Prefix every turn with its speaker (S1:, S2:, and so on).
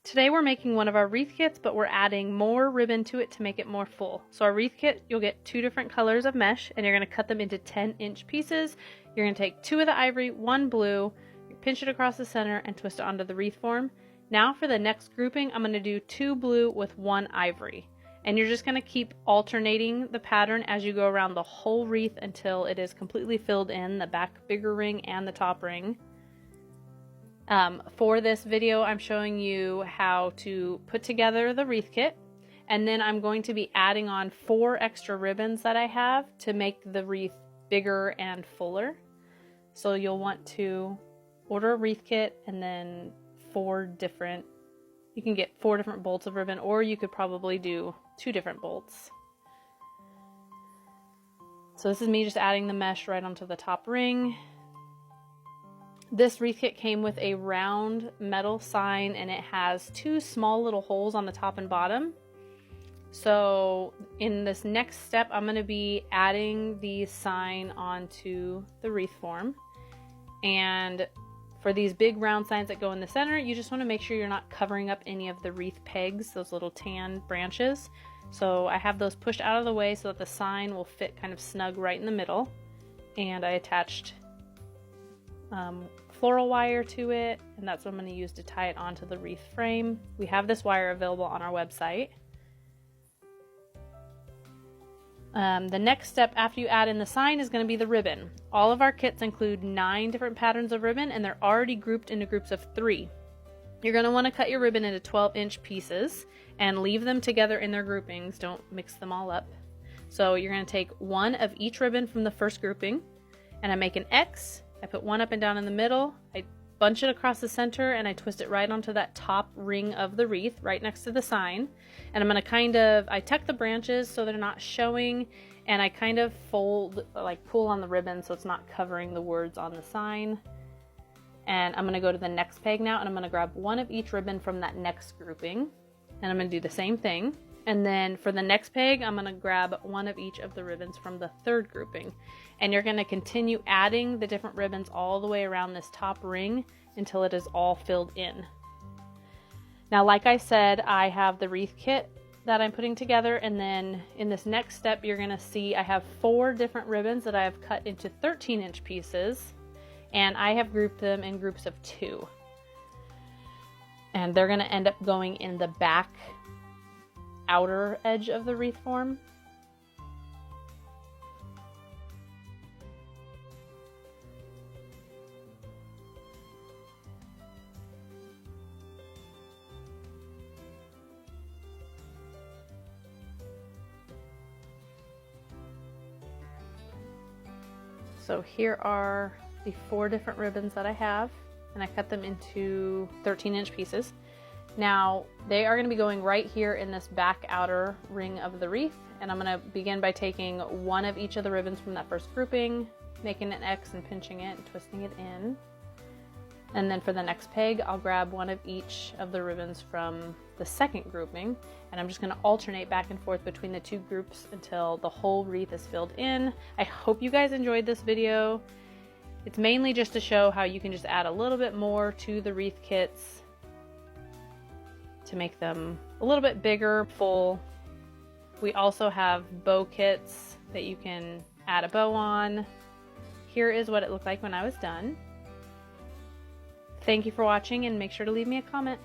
S1: Today we're making one of our wreath kits, but we're adding more ribbon to it to make it more full. So our wreath kit, you'll get 2 different colors of mesh, and you're going to cut them into 10-inch pieces. You're going to take 2 of the ivory, 1 blue, pinch it across the center, and twist it onto the wreath form. Now for the next grouping, I'm going to do 2 blue with 1 ivory. And you're just going to keep alternating the pattern as you go around the whole wreath until it is completely filled in, the back bigger ring and the top ring. For this video, I'm showing you how to put together the wreath kit, and then I'm going to be adding on 4 extra ribbons that I have to make the wreath bigger and fuller. So you'll want to order a wreath kit and then you can get 4 different bolts of ribbon, or you could probably do 2 different bolts. So this is me just adding the mesh right onto the top ring. This wreath kit came with a round metal sign, and it has 2 small little holes on the top and bottom. So in this next step, I'm going to be adding the sign onto the wreath form. And for these big round signs that go in the center, you just want to make sure you're not covering up any of the wreath pegs, those little tan branches. So I have those pushed out of the way so that the sign will fit kind of snug right in the middle. And I attached floral wire to it, and that's what I'm going to use to tie it onto the wreath frame. We have this wire available on our website. The next step after you add in the sign is going to be the ribbon. All of our kits include 9 different patterns of ribbon, and they're already grouped into groups of 3. You're going to want to cut your ribbon into 12-inch pieces and leave them together in their groupings. Don't mix them all up. So you're going to take 1 of each ribbon from the first grouping, and I make an X. I put 1 up and down in the middle, I bunch it across the center, and I twist it right onto that top ring of the wreath right next to the sign. And I'm going to I tuck the branches so they're not showing, and I kind of pull on the ribbon so it's not covering the words on the sign. And I'm going to go to the next peg now, and I'm going to grab 1 of each ribbon from that next grouping, and I'm going to do the same thing. And then for the next peg, I'm going to grab 1 of each of the ribbons from the third grouping. And you're going to continue adding the different ribbons all the way around this top ring until it is all filled in. Now, like I said, I have the wreath kit that I'm putting together, and then in this next step, you're going to see I have 4 different ribbons that I have cut into 13-inch pieces, and I have grouped them in groups of 2. And they're going to end up going in the back outer edge of the wreath form. So here are the 4 different ribbons that I have, and I cut them into 13-inch pieces. Now, they are going to be going right here in this back outer ring of the wreath, and I'm going to begin by taking 1 of each of the ribbons from that first grouping, making an X and pinching it and twisting it in. And then for the next peg, I'll grab 1 of each of the ribbons from the second grouping, and I'm just going to alternate back and forth between the 2 groups until the whole wreath is filled in. I hope you guys enjoyed this video. It's mainly just to show how you can just add a little bit more to the wreath kits to make them a little bit bigger, full. We also have bow kits that you can add a bow on. Here is what it looked like when I was done. Thank you for watching, and make sure to leave me a comment.